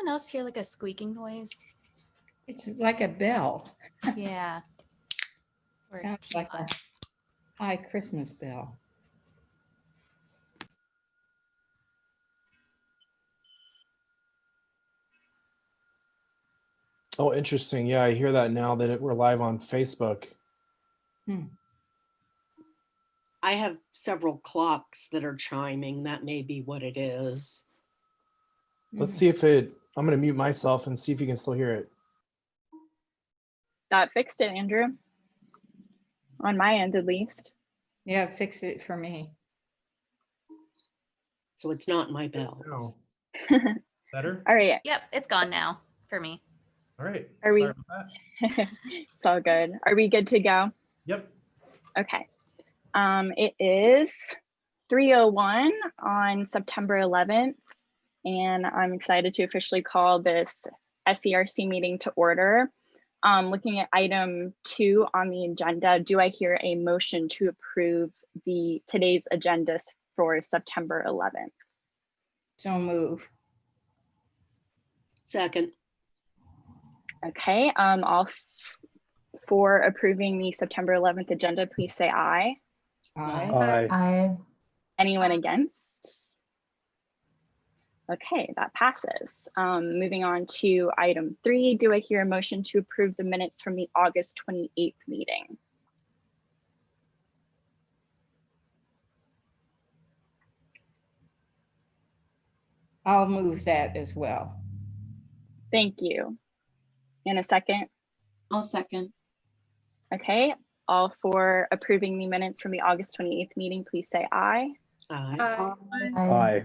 anyone else hear like a squeaking noise? It's like a bell. Yeah. Or Sounds like a high Christmas bell. Oh, interesting. Yeah, I hear that now that we're live on Facebook. I have several clocks that are chiming. That may be what it is. Let's see if I'm going to mute myself and see if you can still hear it. That fixed it, Andrew. On my end, at least. Yeah, fix it for me. So it's not my bell. Better? All right. Yep, it's gone now for me. All right. Are Sorry we? about that. It's all good. Are we good to go? Yep. Okay. It is 3:01 on September 11th, and I'm excited to officially call this SCRC meeting to order. Looking at item 2 on the agenda, do I hear a motion to approve today's agenda for September 11th? So move. Second. Okay, all for approving the September 11th agenda, please say aye. Aye. Aye. Anyone against? Okay, that passes. Moving on to item 3, do I hear a motion to approve the minutes from the August 28th meeting? I'll move that as well. Thank you. In a second? I'll second. Okay, all for approving the minutes from the August 28th meeting, please say aye. Aye. Aye.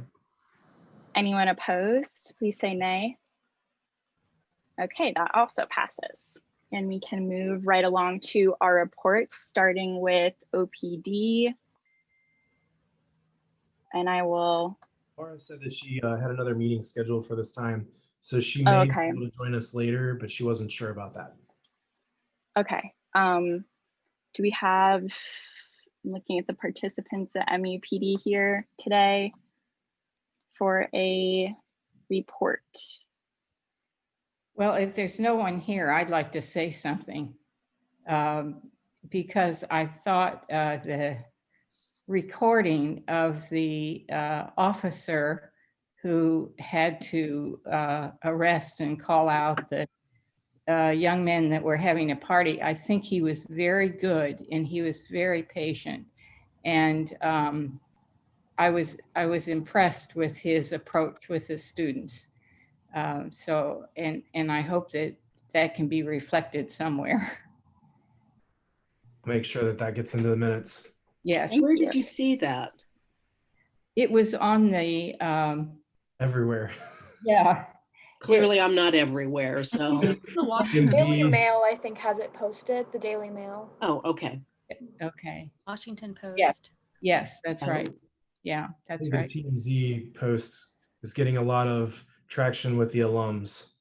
Anyone opposed, please say nay. Okay, that also passes. And we can move right along to our reports, starting with OPD. And I will. Laura said that she had another meeting scheduled for this time, so she may be able to join us later, but she wasn't sure about that. Okay. Do we have, I'm looking at the participants at MUPD here today for a report. Well, if there's no one here, I'd like to say something because I thought the recording of the officer who had to arrest and call out the young men that were having a party, I think he was very good and he was very patient. And I was impressed with his approach with the students. So, and I hope that can be reflected somewhere. Make sure that gets into the minutes. Yes. Where did you see that? It was on the everywhere. Yeah. Clearly, I'm not everywhere, so. The Daily Mail, I think, has it posted. The Daily Mail. Oh, okay. Okay. Washington Post. Yes, yes, that's right. Yeah, that's right. The TMZ post is getting a lot of traction with the alums.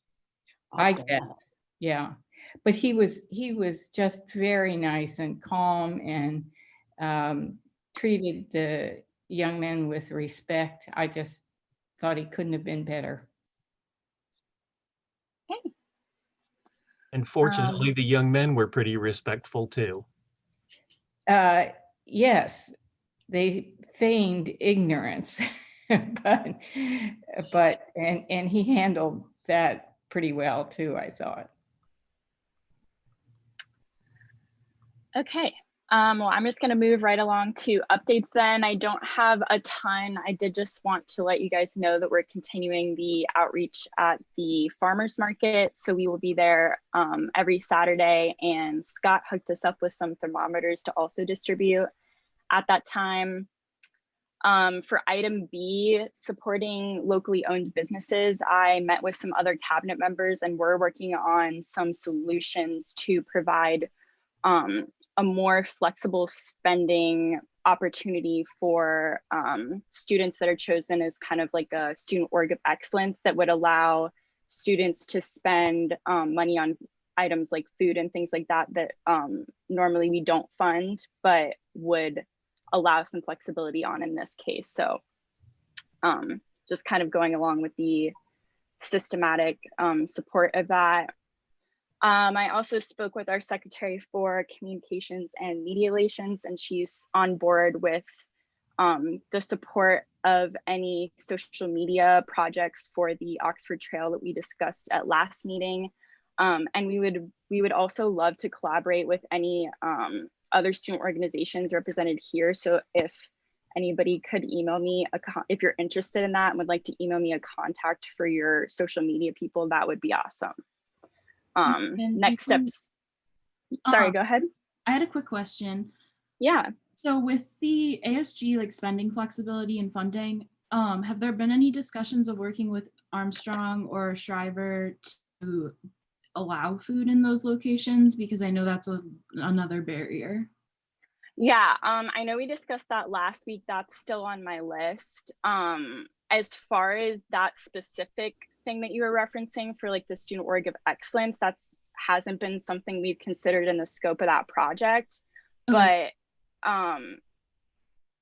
I get, yeah, but he was just very nice and calm and treated the young men with respect. I just thought he couldn't have been better. Okay. And fortunately, the young men were pretty respectful too. Yes, they feigned ignorance, but he handled that pretty well too, I thought. Okay. Well, I'm just going to move right along to updates then. I don't have a ton. I did just want to let you guys know that we're continuing the outreach at the farmers market. So we will be there every Saturday, and Scott hooked us up with some thermometers to also distribute at that time. For item B, supporting locally owned businesses, I met with some other cabinet members and we're working on some solutions to provide a more flexible spending opportunity for students that are chosen as kind of like a student org of excellence that would allow students to spend money on items like food and things like that that normally we don't fund, but would allow some flexibility on in this case. So just kind of going along with the systematic support of that. I also spoke with our Secretary for Communications and Media Relations, and she's on board with the support of any social media projects for the Oxford Trail that we discussed at last meeting. And we would also love to collaborate with any other student organizations represented here. So if anybody could email me, if you're interested in that and would like to email me a contact for your social media people, that would be awesome. Next steps. Sorry, go ahead. I had a quick question. Yeah. So with the ASG like spending flexibility and funding, have there been any discussions of working with Armstrong or Shriver to allow food in those locations? Because I know that's another barrier. Yeah, I know we discussed that last week. That's still on my list. As far as that specific thing that you were referencing for like the Student Org of Excellence, that's hasn't been something we've considered in the scope of that project, okay. But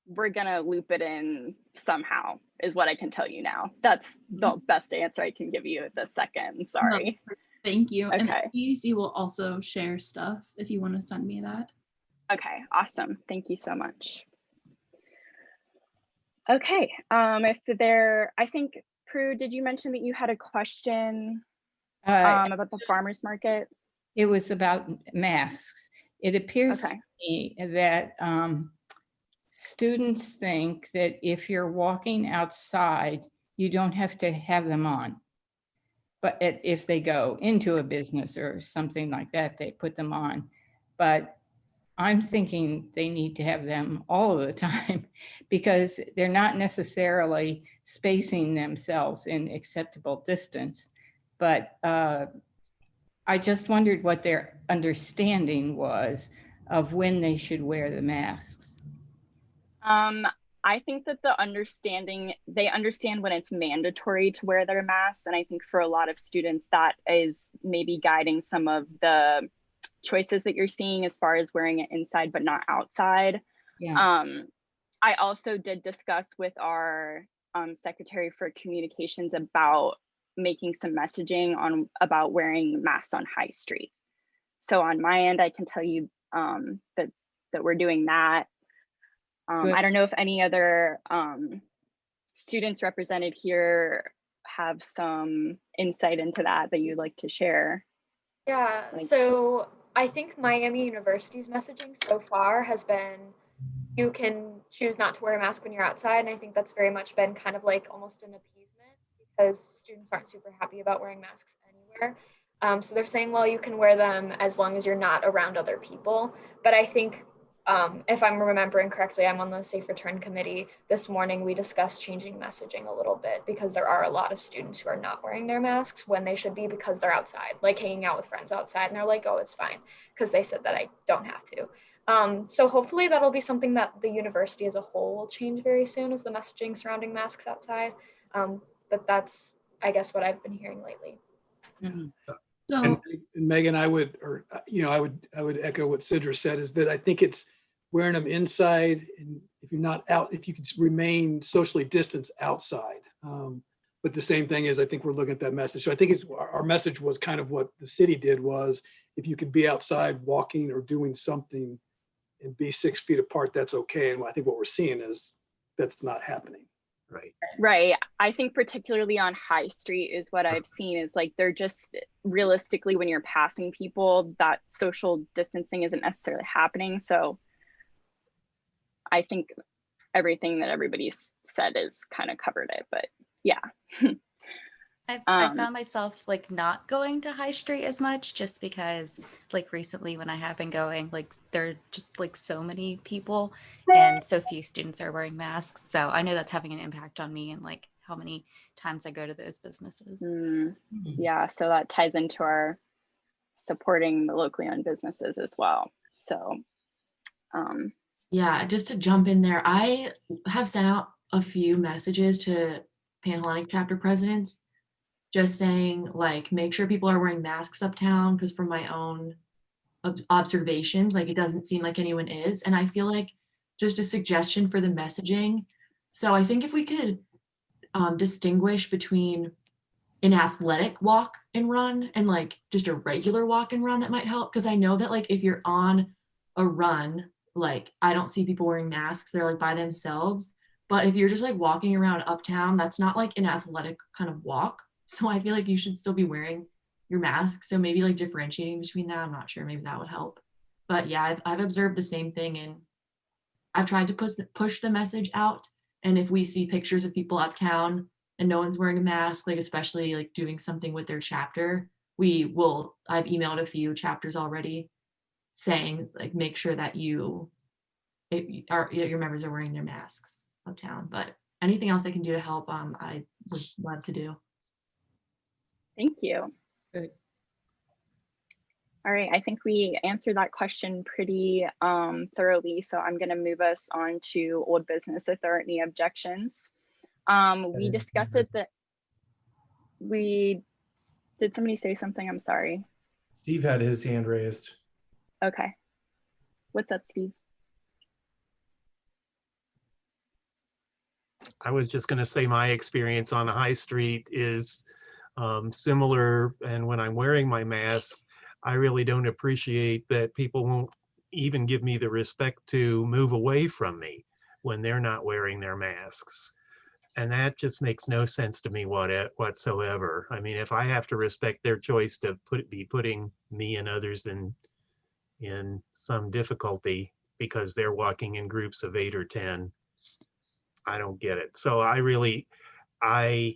we're gonna loop it in somehow is what I can tell you now. That's the best answer I can give you at this second. I'm sorry. No, thank you. Okay. And the EDC will also share stuff if you want to send me that. Okay, awesome. Thank you so much. Okay, I think, Prue, did you mention that you had a question about the farmers market? It was about masks. It appears to me that students think that if you're walking outside, you don't have to have them on. But if they go into a business or something like that, they put them on. But I'm thinking they need to have them all of the time because they're not necessarily spacing themselves in acceptable distance. But I just wondered what their understanding was of when they should wear the masks. I think that they understand when it's mandatory to wear their masks. And I think for a lot of students, that is maybe guiding some of the choices that you're seeing as far as wearing it inside, but not outside. Yeah. I also did discuss with our Secretary for Communications about making some messaging about wearing masks on High Street. So on my end, I can tell you that we're doing that. I don't know if any other students represented here have some insight into that you'd like to share. Yeah, so I think Miami University's messaging so far has been you can choose not to wear a mask when you're outside. And I think that's very much been kind of like almost an appeasement because students aren't super happy about wearing masks anywhere. So they're saying, well, you can wear them as long as you're not around other people. But I think if I'm remembering correctly, I'm on the Safe Return Committee. This morning, we discussed changing messaging a little bit because there are a lot of students who are not wearing their masks when they should be because they're outside, like hanging out with friends outside. And they're like, oh, it's fine because they said that I don't have to. So hopefully that'll be something that the university as a whole will change very soon is the messaging surrounding masks outside. But that's, I guess, what I've been hearing lately. Mm-hmm. So, and Megan, I would echo what Sidra said, is that I think it's wearing them inside, and if you're not out, if you could remain socially distanced outside. But the same thing is, I think we're looking at that message. So I think our message was kind of what the city did was, if you could be outside walking or doing something and be 6 feet apart, that's okay. And I think what we're seeing is that's not happening. Right. I think particularly on High Street is what I've seen is like they're just realistically when you're passing people, that social distancing isn't necessarily happening. So I think everything that everybody's said is kind of covered it, but yeah. I found myself like not going to High Street as much just because like recently when I have been going, like there are just like so many people and so few students are wearing masks. So I know that's having an impact on me and like how many times I go to those businesses. Yeah, so that ties into our supporting the locally owned businesses as well. So yeah, just to jump in there, I have sent out a few messages to Panhellenic chapter presidents just saying like, make sure people are wearing masks uptown, because from my own observations, like it doesn't seem like anyone is. And I feel like just a suggestion for the messaging. So I think if we could distinguish between an athletic walk and run and like just a regular walk and run that might help. Cause I know that like if you're on a run, like I don't see people wearing masks, they're like by themselves. But if you're just like walking around uptown, that's not like an athletic kind of walk. So I feel like you should still be wearing your mask. So maybe like differentiating between that, I'm not sure, maybe that would help. But yeah, I've observed the same thing, and I've tried to push the message out. And if we see pictures of people uptown and no one's wearing a mask, like especially like doing something with their chapter, I've emailed a few chapters already saying like, make sure that your members are wearing their masks uptown. But anything else I can do to help, I would love to do. Thank you. Good. All right, I think we answered that question pretty thoroughly, so I'm going to move us on to old business if there are any objections. We discussed it that did somebody say something? I'm sorry. Steve had his hand raised. Okay. What's up, Steve? I was just going to say my experience on the high street is similar. And when I'm wearing my mask, I really don't appreciate that people won't even give me the respect to move away from me when they're not wearing their masks. And that just makes no sense to me whatsoever. I mean, if I have to respect their choice to be putting me and others in some difficulty because they're walking in groups of 8 or 10, I don't get it. So I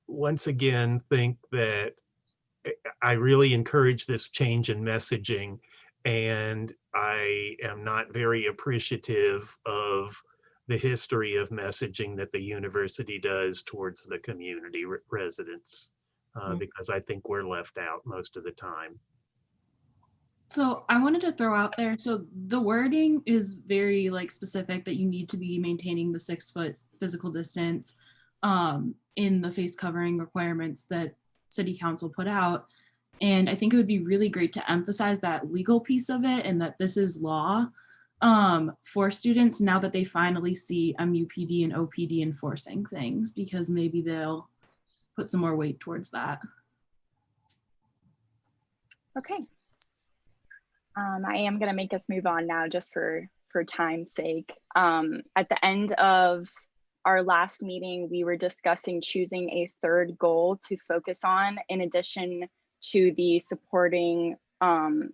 once again think that I really encourage this change in messaging, and I am not very appreciative of the history of messaging that the university does towards the community residents, because I think we're left out most of the time. So I wanted to throw out there, so the wording is very like specific that you need to be maintaining the 6 foot physical distance in the face covering requirements that City Council put out. And I think it would be really great to emphasize that legal piece of it and that this is law for students now that they finally see MUPD and OPD enforcing things, because maybe they'll put some more weight towards that. Okay. I am going to make us move on now just for time's sake. At the end of our last meeting, we were discussing choosing a third goal to focus on in addition to the supporting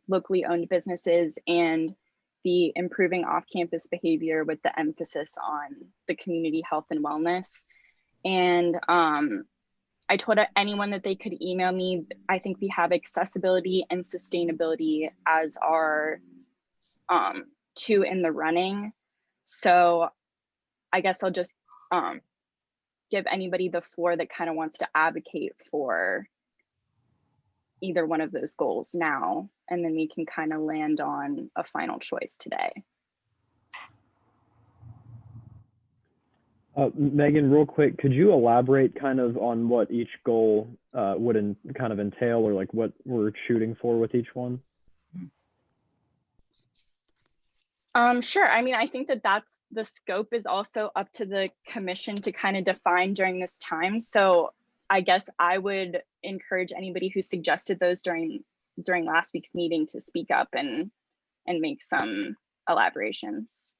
locally owned businesses and the improving off-campus behavior with the emphasis on the community health and wellness. And I told anyone that they could email me. I think we have accessibility and sustainability as our 2 in the running. So I guess I'll just give anybody the floor that kind of wants to advocate for either one of those goals now, and then we can kind of land on a final choice today. Megan, real quick, could you elaborate kind of on what each goal would kind of entail, or like what we're shooting for with each one? Sure. I mean, I think that's the scope is also up to the commission to kind of define during this time. So I guess I would encourage anybody who suggested those during last week's meeting to speak up and make some elaborations.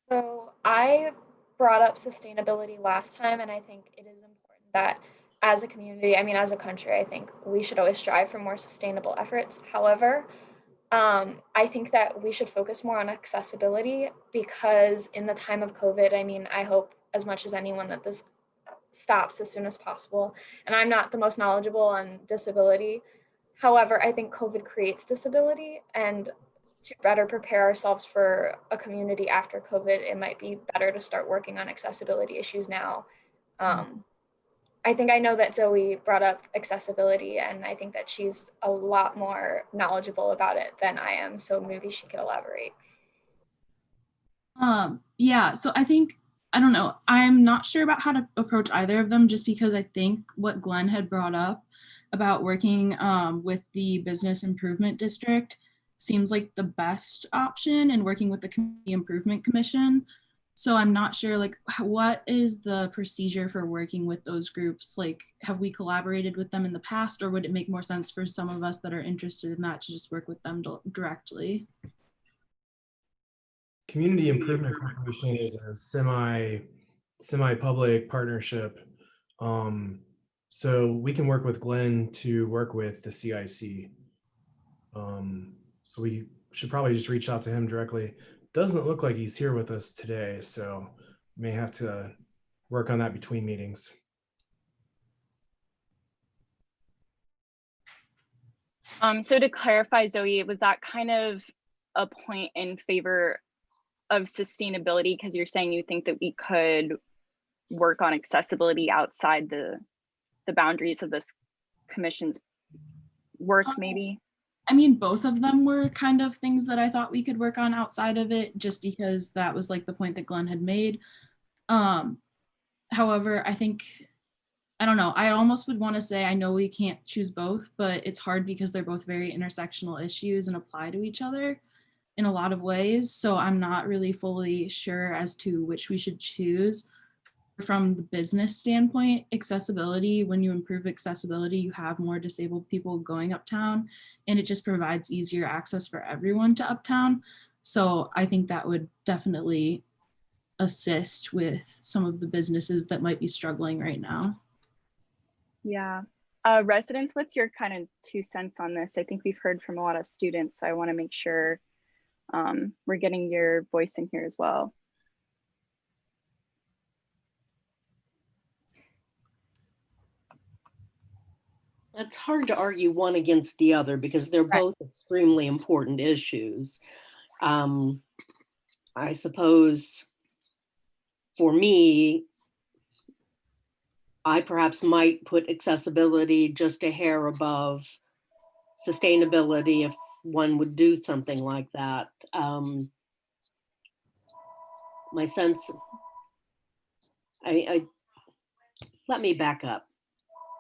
So I brought up sustainability last time, and I think it is important that as a community, I mean, as a country, I think we should always strive for more sustainable efforts. However, I think that we should focus more on accessibility, because in the time of COVID, I mean, I hope as much as anyone that this stops as soon as possible. And I'm not the most knowledgeable on disability. However, I think COVID creates disability, and to better prepare ourselves for a community after COVID, it might be better to start working on accessibility issues now. I think I know that Zoe brought up accessibility, and I think that she's a lot more knowledgeable about it than I am. So maybe she could elaborate. Yeah, so I think, I don't know, I'm not sure about how to approach either of them, just because I think what Glenn had brought up about working with the Business Improvement District seems like the best option, and working with the Community Improvement Commission. So I'm not sure, like, what is the procedure for working with those groups? Like, have we collaborated with them in the past, or would it make more sense for some of us that are interested in that to just work with them directly? Community Improvement Corporation is a semi-public partnership. So we can work with Glenn to work with the CIC. So we should probably just reach out to him directly. Doesn't look like he's here with us today, so may have to work on that between meetings. So to clarify, Zoe, was that kind of a point in favor of sustainability? Because you're saying you think that we could work on accessibility outside the boundaries of this commission's work, maybe? I mean, both of them were kind of things that I thought we could work on outside of it, just because that was like the point that Glenn had made. However, I think, I don't know, I almost would want to say, I know we can't choose both, but it's hard because they're both very intersectional issues and apply to each other in a lot of ways. So I'm not really fully sure as to which we should choose. From the business standpoint, accessibility, when you improve accessibility, you have more disabled people going uptown, and it just provides easier access for everyone to uptown. So I think that would definitely assist with some of the businesses that might be struggling right now. Yeah. Residents, what's your kind of 2 cents on this? I think we've heard from a lot of students, so I want to make sure we're getting your voice in here as well. It's hard to argue one against the other because they're both extremely important issues. I suppose for me, I perhaps might put accessibility just a hair above sustainability if one would do something like that. My sense, let me back up.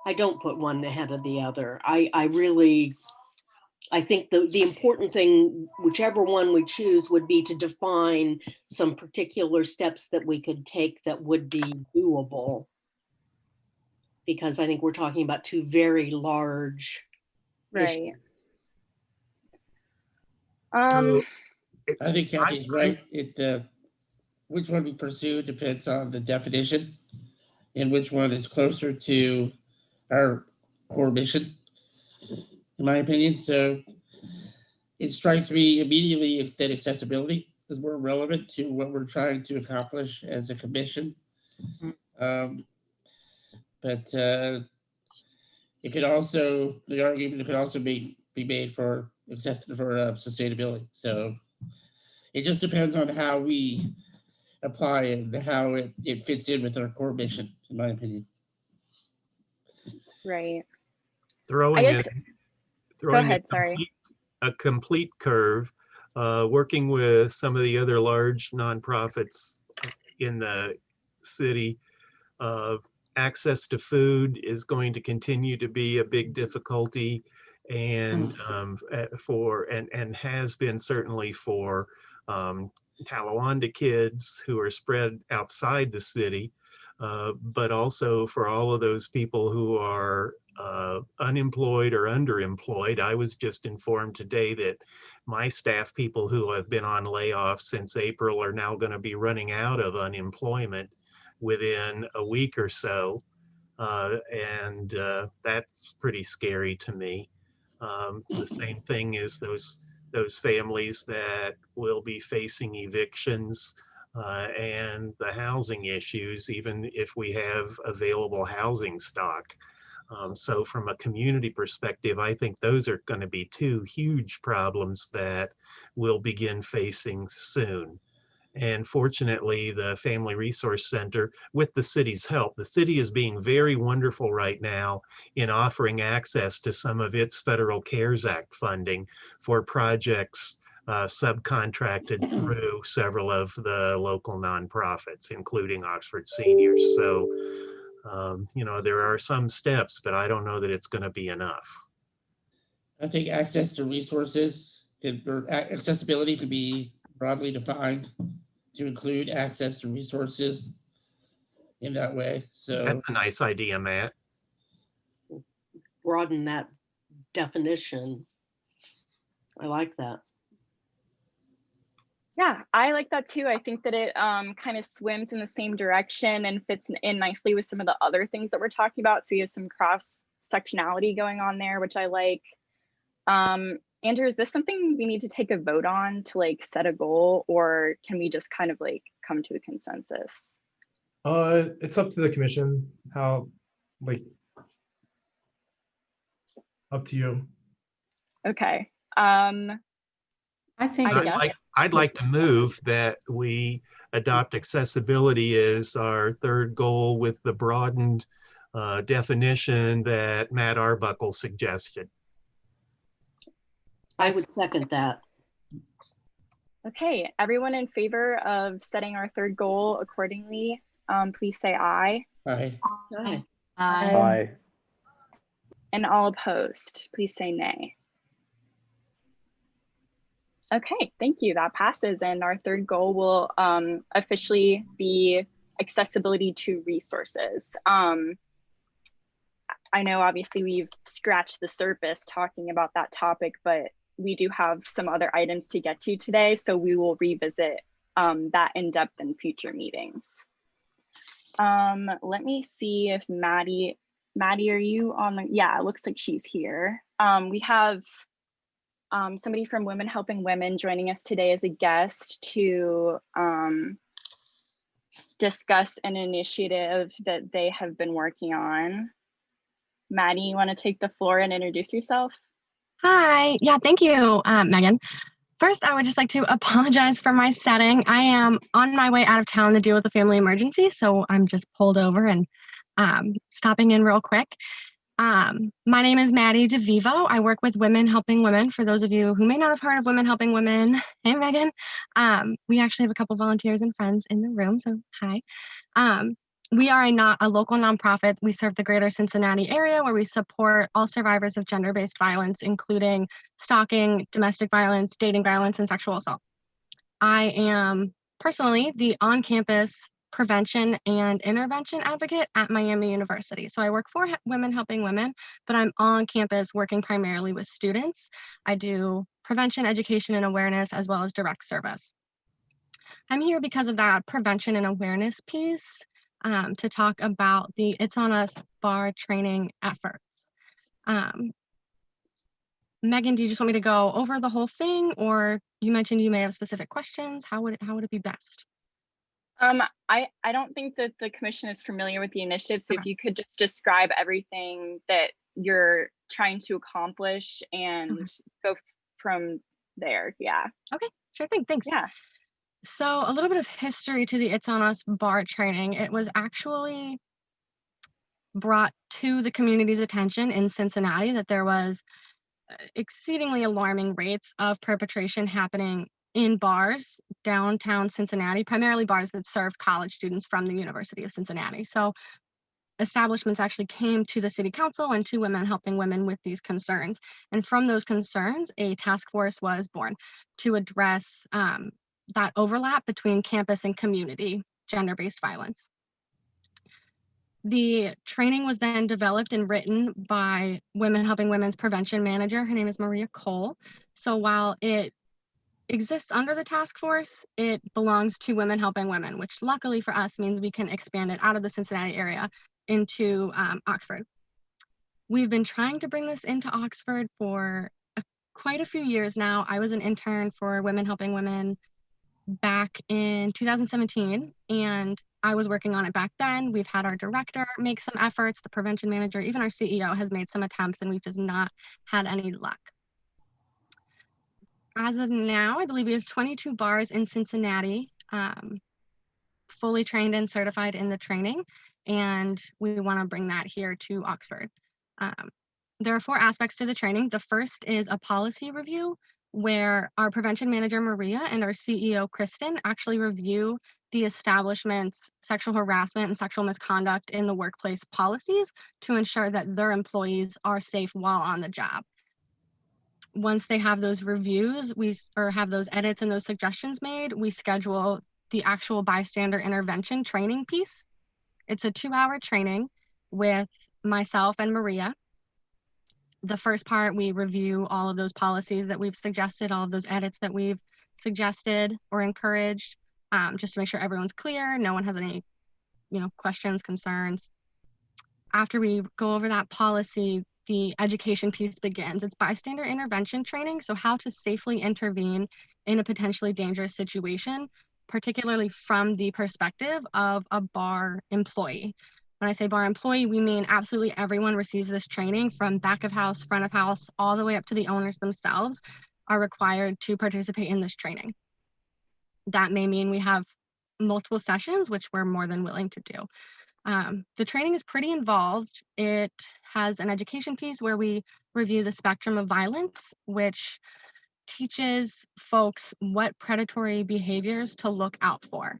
I don't put one ahead of the other. I think the important thing, whichever one we choose, would be to define some particular steps that we could take that would be doable. Because I think we're talking about 2 very large issues. I think Kathy's right. Which one we pursue depends on the definition and which one is closer to our core mission, in my opinion. So it strikes me immediately that accessibility is more relevant to what we're trying to accomplish as a commission. But it could also, the argument could also be made for sustainability. So it just depends on how we apply it and how it fits in with our core mission, in my opinion. Right. Throwing a complete curve, working with some of the other large nonprofits in the city, access to food is going to continue to be a big difficulty, and and has been certainly for Talawanda kids who are spread outside the city, but also for all of those people who are unemployed or underemployed. I was just informed today that my staff people who have been on layoff since April are now going to be running out of unemployment within a week or so. And that's pretty scary to me. The same thing is those families that will be facing evictions and the housing issues, even if we have available housing stock. So from a community perspective, I think those are going to be 2 huge problems that we'll begin facing soon. And fortunately, the Family Resource Center, with the city's help, the city is being very wonderful right now in offering access to some of its Federal CARES Act funding for projects subcontracted through several of the local nonprofits, including Oxford Seniors. So, you know, there are some steps, but I don't know that it's going to be enough. I think access to resources or accessibility could be broadly defined to include access to resources in that way. So That's a nice idea, Matt. Broaden that definition. I like that. Yeah, I like that too. I think that it kind of swims in the same direction and fits in nicely with some of the other things that we're talking about. So you have some cross sectionality going on there, which I like. Andrew, is this something we need to take a vote on to like set a goal, or can we just kind of like come to a consensus? It's up to the commission, how, like, up to you. Okay. I think I guess. I'd like to move that we adopt accessibility as our third goal with the broadened definition that Matt Arbuckle suggested. I would second that. Okay, everyone in favor of setting our third goal accordingly, please say aye. I Aye. Aye. And all opposed, please say nay. Okay, thank you. That passes. And our third goal will officially be accessibility to resources. I know obviously we've scratched the surface talking about that topic, but we do have some other items to get to today. So we will revisit that in depth in future meetings. Let me see if Maddie, are you on the, yeah, it looks like she's here. We have somebody from Women Helping Women joining us today as a guest to discuss an initiative that they have been working on. Maddie, you want to take the floor and introduce yourself? Hi, yeah, thank you, Megan. First, I would just like to apologize for my setting. I am on my way out of town to deal with a family emergency, so I'm just pulled over and stopping in real quick. My name is Maddie DeVivo. I work with Women Helping Women. For those of you who may not have heard of Women Helping Women, hey Megan, we actually have a couple volunteers and friends in the room, so hi. We are a local nonprofit. We serve the greater Cincinnati area where we support all survivors of gender-based violence, including stalking, domestic violence, dating violence, and sexual assault. I am personally the on-campus prevention and intervention advocate at Miami University. So I work for Women Helping Women, but I'm on campus working primarily with students. I do prevention, education, and awareness, as well as direct service. I'm here because of that prevention and awareness piece to talk about the It's On Us bar training efforts. Megan, do you just want me to go over the whole thing, or you mentioned you may have specific questions? How would it be best? I don't think that the commission is familiar with the initiative. So if you could just describe everything that you're trying to accomplish and go from there. Yeah. Okay, sure thing. Thanks. Yeah. So a little bit of history to the It's On Us bar training. It was actually brought to the community's attention in Cincinnati that there was exceedingly alarming rates of perpetration happening in bars downtown Cincinnati, primarily bars that serve college students from the University of Cincinnati. So establishments actually came to the city council and to Women Helping Women with these concerns. And from those concerns, a task force was born to address that overlap between campus and community gender-based violence. The training was then developed and written by Women Helping Women's prevention manager. Her name is Maria Cole. So while it exists under the task force, it belongs to Women Helping Women, which luckily for us means we can expand it out of the Cincinnati area into Oxford. We've been trying to bring this into Oxford for quite a few years now. I was an intern for Women Helping Women back in 2017, and I was working on it back then. We've had our director make some efforts, the prevention manager, even our CEO has made some attempts, and we've just not had any luck. As of now, I believe we have 22 bars in Cincinnati, fully trained and certified in the training, and we want to bring that here to Oxford. There are 4 aspects to the training. The first is a policy review, where our prevention manager, Maria, and our CEO, Kristen, actually review the establishment's sexual harassment and sexual misconduct in the workplace policies to ensure that their employees are safe while on the job. Once they have those reviews, or have those edits and those suggestions made, we schedule the actual bystander intervention training piece. It's a 2-hour training with myself and Maria. The first part, we review all of those policies that we've suggested, all of those edits that we've suggested or encouraged, just to make sure everyone's clear, no one has any, questions, concerns. After we go over that policy, the education piece begins. It's bystander intervention training, so how to safely intervene in a potentially dangerous situation, particularly from the perspective of a bar employee. When I say bar employee, we mean absolutely everyone receives this training, from back of house, front of house, all the way up to the owners themselves are required to participate in this training. That may mean we have multiple sessions, which we're more than willing to do. The training is pretty involved. It has an education piece where we review the spectrum of violence, which teaches folks what predatory behaviors to look out for.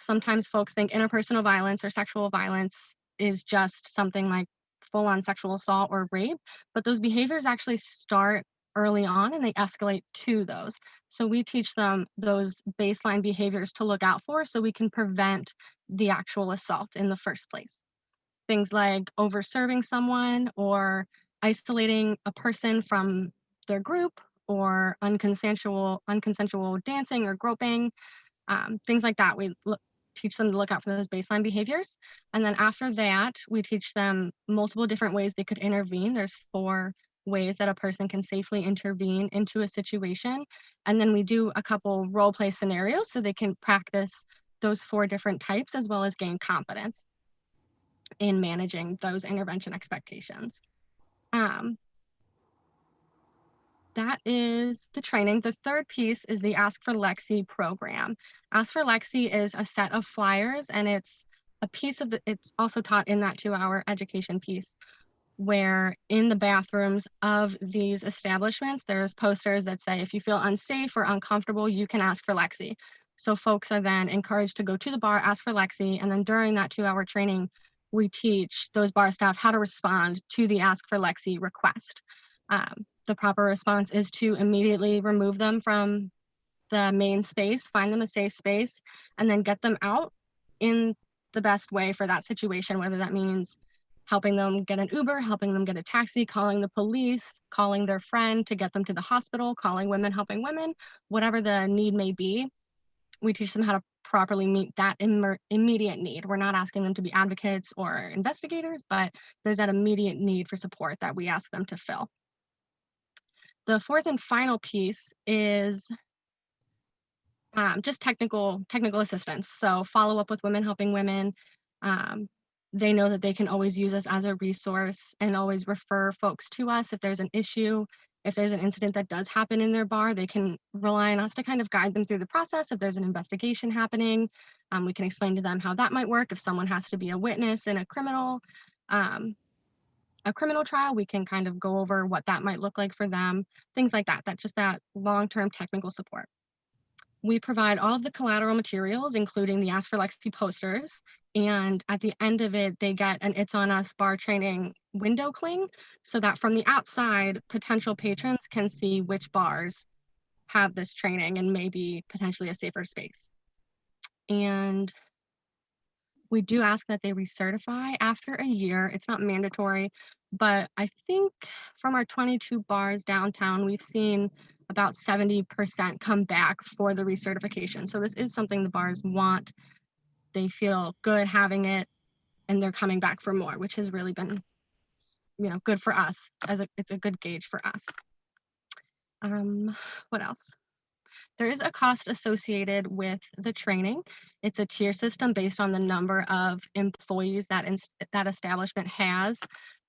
Sometimes folks think interpersonal violence or sexual violence is just something like full-on sexual assault or rape, but those behaviors actually start early on and they escalate to those. So we teach them those baseline behaviors to look out for so we can prevent the actual assault in the first place. Things like over-serving someone or isolating a person from their group, or unconsensual dancing or groping, things like that. We teach them to look out for those baseline behaviors. And then after that, we teach them multiple different ways they could intervene. There's 4 ways that a person can safely intervene into a situation. And then we do a couple role play scenarios so they can practice those 4 different types, as well as gain confidence in managing those intervention expectations. That is the training. The third piece is the Ask for Lexi program. Ask for Lexi is a set of flyers, and it's a piece of it's also taught in that 2-hour education piece, where in the bathrooms of these establishments, there's posters that say, if you feel unsafe or uncomfortable, you can ask for Lexi. So folks are then encouraged to go to the bar, ask for Lexi, and then during that 2-hour training, we teach those bar staff how to respond to the Ask for Lexi request. The proper response is to immediately remove them from the main space, find them a safe space, and then get them out in the best way for that situation, whether that means helping them get an Uber, helping them get a taxi, calling the police, calling their friend to get them to the hospital, calling Women Helping Women, whatever the need may be. We teach them how to properly meet that immediate need. We're not asking them to be advocates or investigators, but there's that immediate need for support that we ask them to fill. The fourth and final piece is just technical assistance. So follow up with Women Helping Women. They know that they can always use us as a resource and always refer folks to us if there's an issue. If there's an incident that does happen in their bar, they can rely on us to kind of guide them through the process. If there's an investigation happening, we can explain to them how that might work. If someone has to be a witness in a criminal trial, we can kind of go over what that might look like for them, things like that. That's just that long-term technical support. We provide all of the collateral materials, including the Ask for Lexi posters. And at the end of it, they get an It's On Us bar training window cling, so that from the outside, potential patrons can see which bars have this training and maybe potentially a safer space. And we do ask that they recertify after a year. It's not mandatory, but I think from our 22 bars downtown, we've seen about 70% come back for the recertification. So this is something the bars want. They feel good having it, and they're coming back for more, which has really been, good for us. It's a good gauge for us. What else? There is a cost associated with the training. It's a tier system based on the number of employees that establishment has.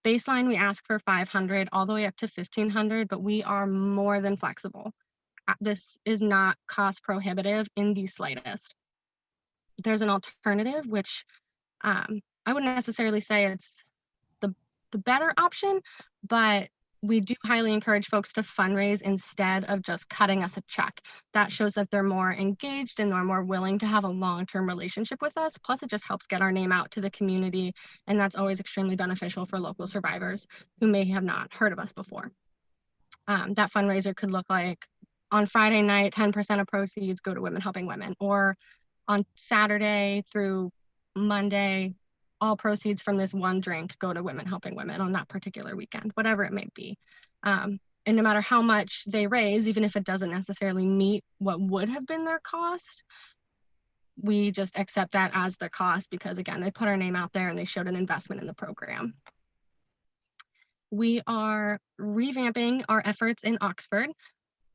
Baseline, we ask for 500 all the way up to 1,500, but we are more than flexible. This is not cost prohibitive in the slightest. There's an alternative, which I wouldn't necessarily say it's the better option, but we do highly encourage folks to fundraise instead of just cutting us a check. That shows that they're more engaged and they're more willing to have a long-term relationship with us. Plus, it just helps get our name out to the community, and that's always extremely beneficial for local survivors who may have not heard of us before. That fundraiser could look like, on Friday night, 10% of proceeds go to Women Helping Women, or on Saturday through Monday, all proceeds from this one drink go to Women Helping Women on that particular weekend, whatever it may be. And no matter how much they raise, even if it doesn't necessarily meet what would have been their cost, we just accept that as the cost because, again, they put our name out there and they showed an investment in the program. We are revamping our efforts in Oxford.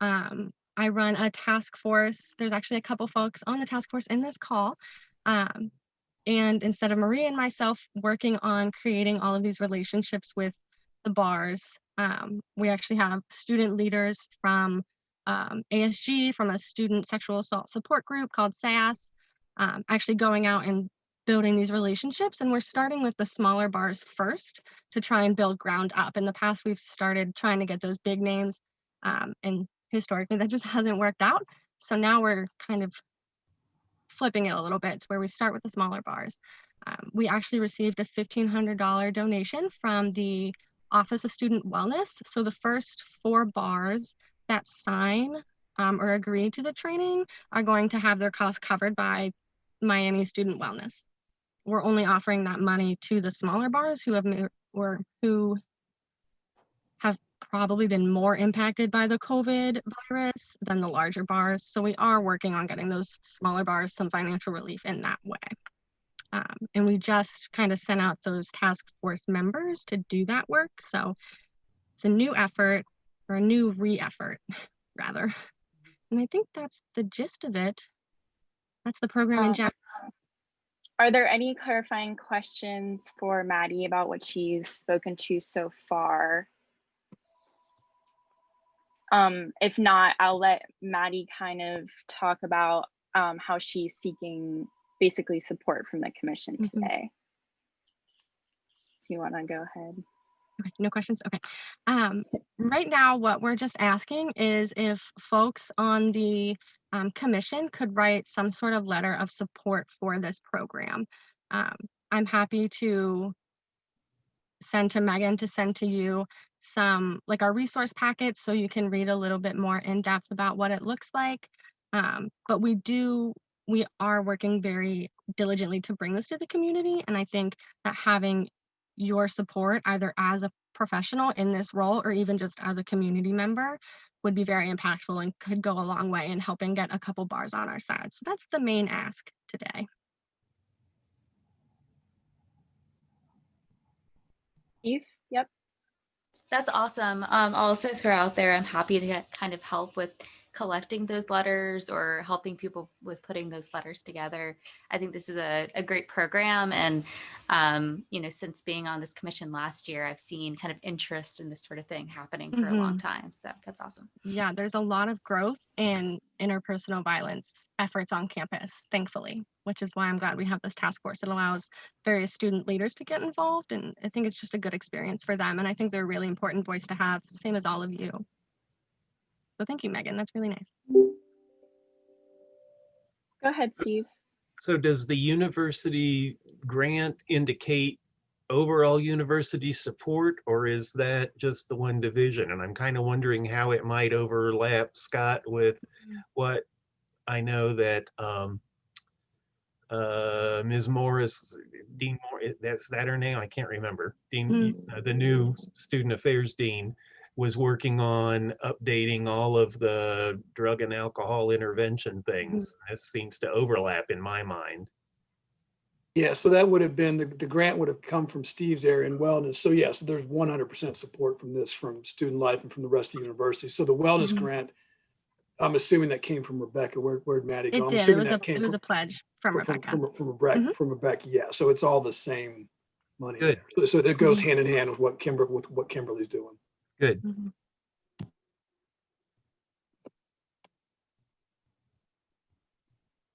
I run a task force. There's actually a couple folks on the task force in this call. And instead of Maria and myself working on creating all of these relationships with the bars, we actually have student leaders from ASG, from a student sexual assault support group called SAS, actually going out and building these relationships. And we're starting with the smaller bars first to try and build ground up. In the past, we've started trying to get those big names, and historically that just hasn't worked out. So now we're kind of flipping it a little bit to where we start with the smaller bars. We actually received a $1,500 donation from the Office of Student Wellness. So the first 4 bars that sign or agree to the training are going to have their costs covered by Miami Student Wellness. We're only offering that money to the smaller bars who have probably been more impacted by the COVID virus than the larger bars. So we are working on getting those smaller bars some financial relief in that way. And we just kind of sent out those task force members to do that work. So it's a new effort, or a new re-effort rather. And I think that's the gist of it. That's the program in general. Are there any clarifying questions for Maddie about what she's spoken to so far? If not, I'll let Maddie kind of talk about how she's seeking basically support from the commission today. If you want to go ahead. Okay, no questions? Okay. Right now, what we're just asking is if folks on the commission could write some sort of letter of support for this program. I'm happy to send to Megan to send to you some, like our resource packets, so you can read a little bit more in depth about what it looks like. But we are working very diligently to bring this to the community. And I think that having your support, either as a professional in this role or even just as a community member, would be very impactful and could go a long way in helping get a couple bars on our side. So that's the main ask today. Eve, yep. That's awesome. I'll also throw out there, I'm happy to get kind of help with collecting those letters or helping people with putting those letters together. I think this is a great program. And, you know, since being on this commission last year, I've seen kind of interest in this sort of thing happening for a long time. So that's awesome. Yeah, there's a lot of growth in interpersonal violence efforts on campus, thankfully, which is why I'm glad we have this task force. It allows various student leaders to get involved, and I think it's just a good experience for them. And I think they're a really important voice to have, same as all of you. So thank you, Megan. That's really nice. Go ahead, Steve. So does the university grant indicate overall university support, or is that just the one division? And I'm kind of wondering how it might overlap, Scott, with what I know that Ms. Morris, Dean Morris, that's that her name? I can't remember. Dean, the new student affairs dean, was working on updating all of the drug and alcohol intervention things. This seems to overlap in my mind. Yeah, so that would have been, the grant would have come from Steve's area in wellness. So yes, there's 100% support from this, from Student Life and from the rest of the university. So the wellness grant, I'm assuming that came from Rebecca. Where'd Maddie go? It did. It was a pledge from Rebecca. From Rebecca, yeah. So it's all the same money. Good. There. So that goes hand in hand with what Kimberly's doing. Good.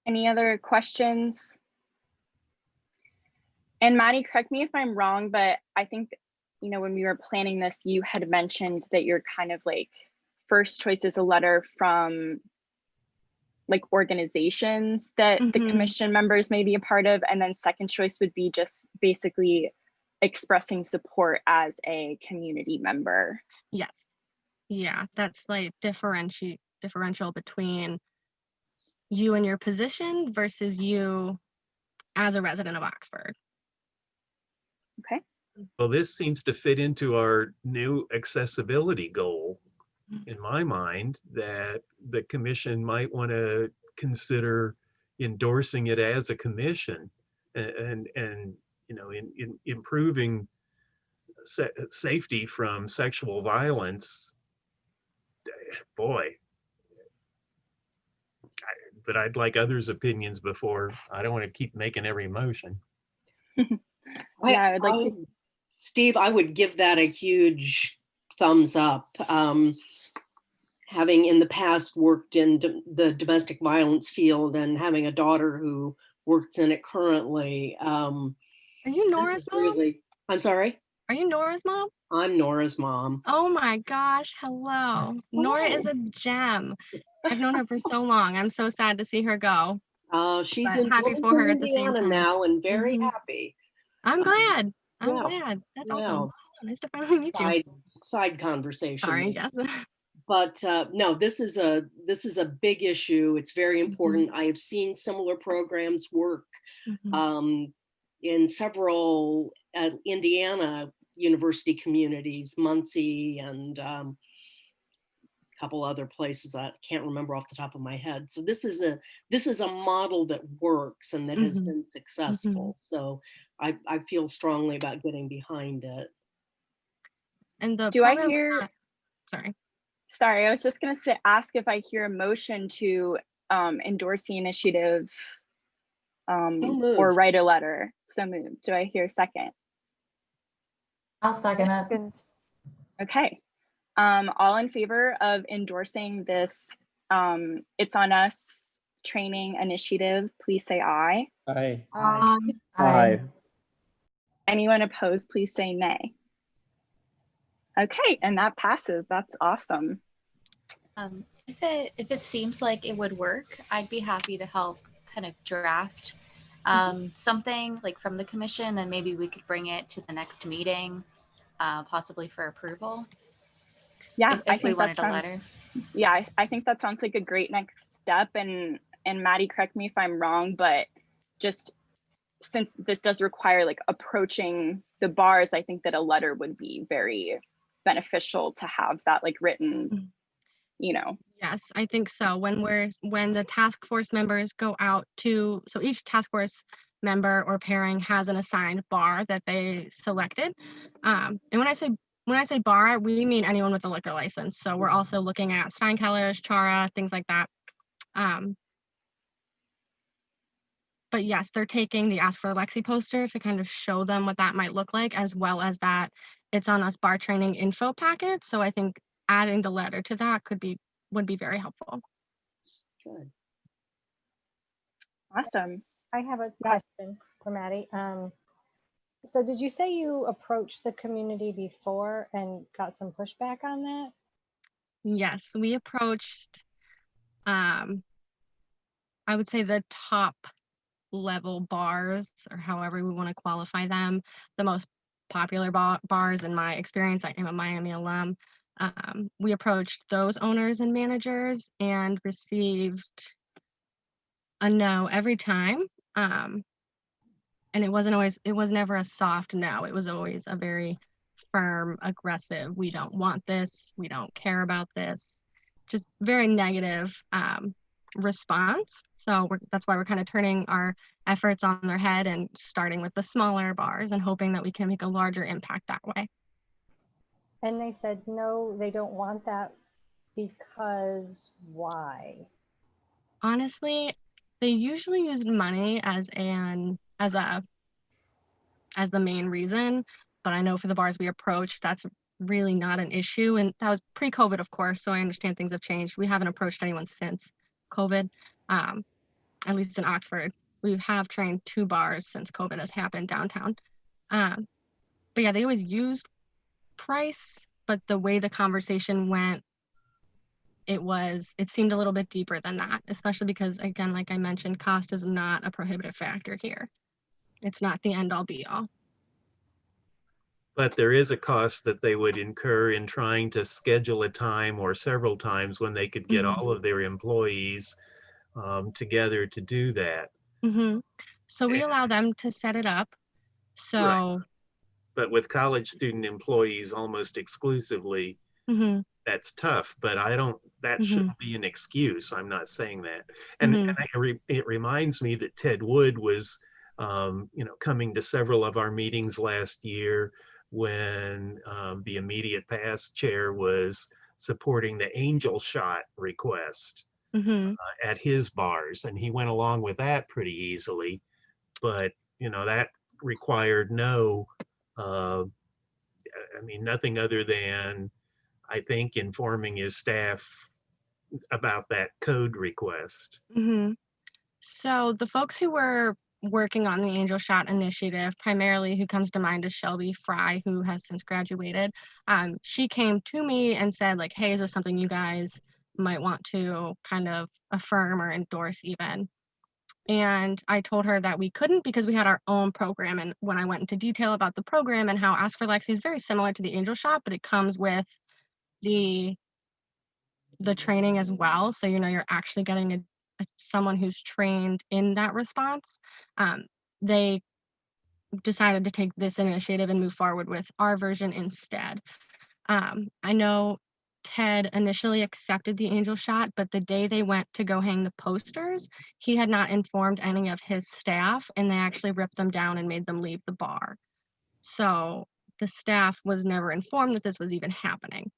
Any other questions? And Maddie, correct me if I'm wrong, but I think, you know, when we were planning this, you had mentioned that your kind of like first choice is a letter from like organizations that the commission members may be a part of, and then second choice would be just basically expressing support as a community member. Yes. Yeah, that's like differential between you and your position versus you as a resident of Oxford. Okay. Well, this seems to fit into our new accessibility goal, in my mind, that the commission might want to consider endorsing it as a commission and you know, in improving safety from sexual violence. Boy, but I'd like others' opinions before. I don't want to keep making every motion. Yeah, I would like to. Steve, I would give that a huge thumbs up. Having in the past worked in the domestic violence field and having a daughter who works in it currently. Are you Nora's mom? Really, I'm sorry? Are you Nora's mom? I'm Nora's mom. Oh my gosh, hello. Nora is a gem. I've known her for so long. I'm so sad to see her go. She's but in happy for her at the same Indiana time. now and very happy. I'm glad. I'm Yeah. glad. That's Yeah. awesome. Nice to finally meet you. Side conversation. Sorry, yes. But no, this is a big issue. It's very important. I have seen similar programs work in several Indiana university communities, Muncie and a couple other places I can't remember off the top of my head. So this is a model that works and that has been successful. So I feel strongly about getting behind it. And the Do I hear? Sorry, I was just gonna ask if I hear a motion to endorse the initiative or write a letter. So moved. Do I hear a second? I'll second it. Okay. All in favor of endorsing this It's On Us training initiative, please say aye. Aye. Aye. Anyone opposed, please say nay. Okay, and that passes. That's awesome. If it seems like it would work, I'd be happy to help kind of draft something like from the commission, and maybe we could bring it to the next meeting, possibly for approval. Yeah, if we wanted a letter. Yeah, I think that sounds like a great next step. And Maddie, correct me if I'm wrong, but just since this does require like approaching the bars, I think that a letter would be very beneficial to have that like written, you know. Yes, I think so. When the task force members go out to, so each task force member or pairing has an assigned bar that they selected. And when I say bar, we mean anyone with a liquor license. So we're also looking at Steinkellers, Chara, things like that. But yes, they're taking the Ask for Lexi poster to kind of show them what that might look like, as well as that It's On Us bar training info packet. So I think adding the letter to that would be very helpful. Good. Awesome. I have a question for Maddie. So did you say you approached the community before and got some pushback on that? Yes, we approached, I would say the top level bars, or however we want to qualify them, the most popular bars in my experience. I am a Miami alum. We approached those owners and managers and received a no every time. And it was never a soft no. It was always a very firm, aggressive, we don't want this, we don't care about this, just very negative response. So that's why we're kind of turning our efforts on their head and starting with the smaller bars and hoping that we can make a larger impact that way. And they said, no, they don't want that because why? Honestly, they usually use money as the main reason, but I know for the bars we approached, that's really not an issue. And that was pre-COVID, of course, so I understand things have changed. We haven't approached anyone since COVID, at least in Oxford. We have trained 2 bars since COVID has happened downtown. But yeah, they always used price, but the way the conversation went, it seemed a little bit deeper than that, especially because, again, like I mentioned, cost is not a prohibitive factor here. It's not the end all be all. But there is a cost that they would incur in trying to schedule a time or several times when they could get all of their employees together to do that. Hmm. So we allow them to set it up. So, Right. But with college student employees almost exclusively, hmm that's tough, but I don't, that hmm shouldn't be an excuse. I'm not saying that. hmm And it reminds me that Ted Wood was, coming to several of our meetings last year when the immediate past chair was supporting the angel shot request hmm at his bars. And he went along with that pretty easily, but that required uh, nothing other than, I think, informing his staff about that code request. hmm So the folks who were working on the Angel Shot initiative, primarily who comes to mind is Shelby Fry, who has since graduated. She came to me and said, like, hey, is this something you guys might want to kind of affirm or endorse even? And I told her that we couldn't because we had our own program. And when I went into detail about the program and how Ask for Lexi is very similar to the Angel Shot, but it comes with the training as well. So, you're actually getting someone who's trained in that response. They decided to take this initiative and move forward with our version instead. I know Ted initially accepted the Angel Shot, but the day they went to go hang the posters, he had not informed any of his staff, and they actually ripped them down and made them leave the bar. So the staff was never informed that this was even happening.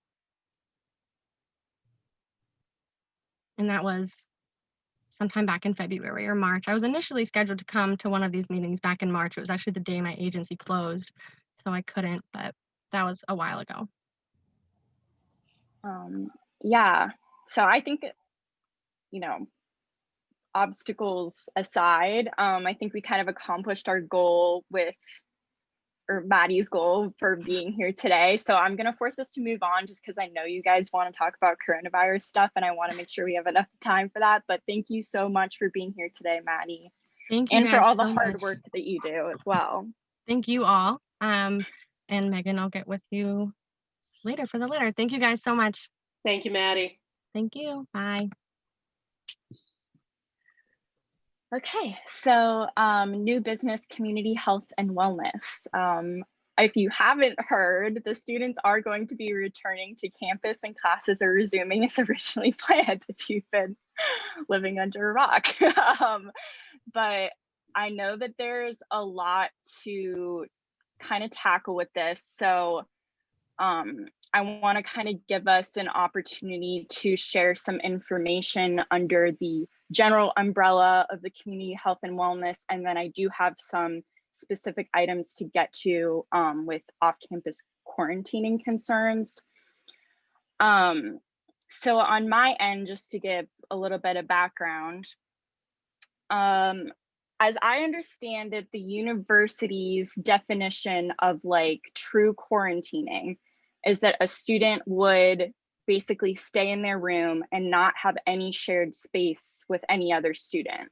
And that was sometime back in February or March. I was initially scheduled to come to one of these meetings back in March. It was actually the day my agency closed, so I couldn't, but that was a while ago. Yeah, so I think, obstacles aside, I think we kind of accomplished our goal or Maddie's goal for being here today. So I'm going to force us to move on just because I know you guys want to talk about coronavirus stuff and I want to make sure we have enough time for that. But thank you so much for being here today, Maddie. Thank you and for guys all the so hard much. work that you do as well. Thank you all. And Megan, I'll get with you later for the letter. Thank you guys so much. Thank you, Maddie. Thank you. Bye. Okay, so new business, community health and wellness. If you haven't heard, the students are going to be returning to campus and classes are resuming as originally planned if you've been living under a rock. But I know that there's a lot to kind of tackle with this. So I want to kind of give us an opportunity to share some information under the general umbrella of the community health and wellness. And then I do have some specific items to get to with off-campus quarantining concerns. So on my end, just to give a little bit of background, as I understand it, the university's definition of like true quarantining is that a student would basically stay in their room and not have any shared space with any other student.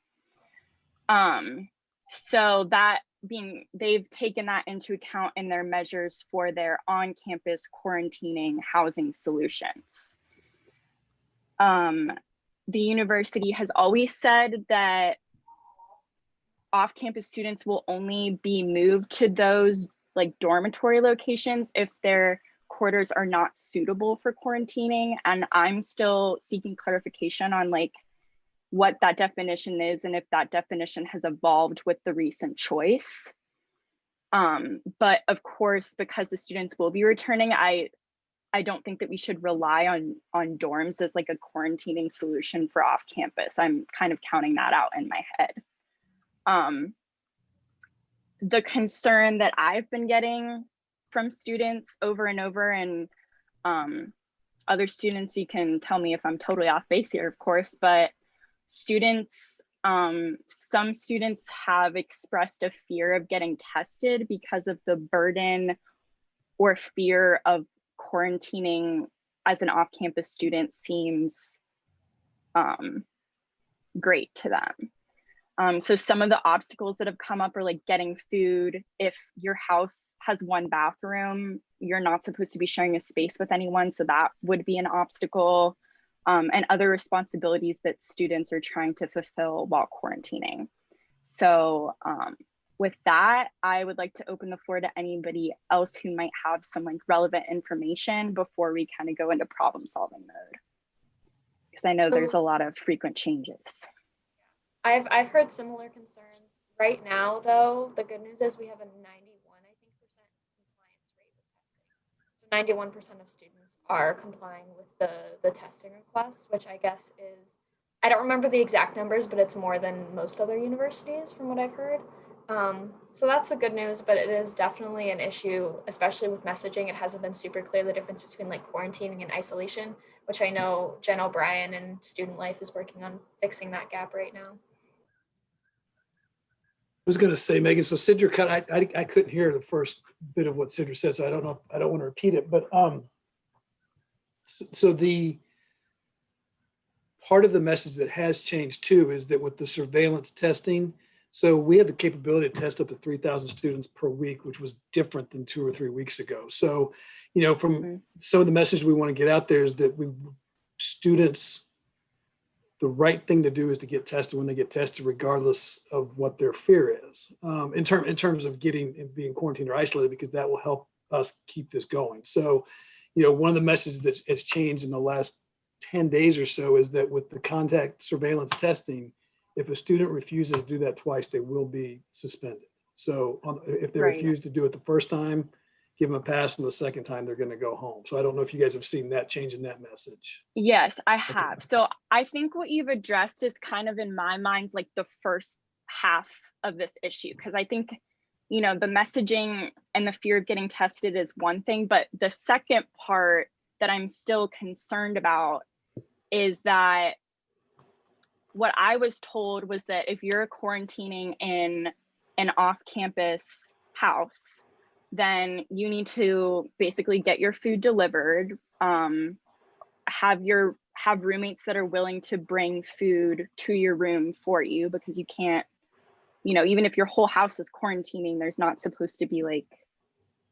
So that being, they've taken that into account in their measures for their on-campus quarantining housing solutions. The university has always said that off-campus students will only be moved to those like dormitory locations if their quarters are not suitable for quarantining. And I'm still seeking clarification on like what that definition is and if that definition has evolved with the recent choice. But of course, because the students will be returning, I don't think that we should rely on dorms as like a quarantining solution for off campus. I'm kind of counting that out in my head. The concern that I've been getting from students over and over, and other students, you can tell me if I'm totally off base here, of course, but students, some students have expressed a fear of getting tested because of the burden or fear of quarantining as an off-campus student seems great to them. So some of the obstacles that have come up are like getting food. If your house has one bathroom, you're not supposed to be sharing a space with anyone, so that would be an obstacle. and other responsibilities that students are trying to fulfill while quarantining. So with that, I would like to open the floor to anybody else who might have some like relevant information before we kind of go into problem solving mode. Because I know there's a lot of frequent changes. I've heard similar concerns. Right now, though, the good news is we have a 91, I think, percent compliance rate with testing. So 91% of students are complying with the testing requests, which I guess is, I don't remember the exact numbers, but it's more than most other universities from what I've heard. So that's the good news, but it is definitely an issue, especially with messaging. It hasn't been super clear the difference between like quarantining and isolation, which I know Jen O'Brien and Student Life is working on fixing that gap right now. I was going to say, Megan, so Sidra cut, I couldn't hear the first bit of what Sidra said, so I don't know, I don't want to repeat it, but so the part of the message that has changed too is that with the surveillance testing, so we have the capability to test up to 3,000 students per week, which was different than 2 or 3 weeks ago. So, you know, from some of the message we want to get out there is that students, the right thing to do is to get tested when they get tested, regardless of what their fear is, in terms of getting and being quarantined or isolated, because that will help us keep this going. So, you know, one of the messages that has changed in the last 10 days or so is that with the contact surveillance testing, if a student refuses to do that twice, they will be suspended. So if they refuse to do it the first time, give them a pass, and the second time they're going to go home. So I don't know if you guys have seen that change in that message. Yes, I have. So I think what you've addressed is kind of in my mind like the first half of this issue, because I think, you know, the messaging and the fear of getting tested is one thing, but the second part that I'm still concerned about is that what I was told was that if you're quarantining in an off-campus house, then you need to basically get your food delivered, have roommates that are willing to bring food to your room for you, because you can't, you know, even if your whole house is quarantining, there's not supposed to be like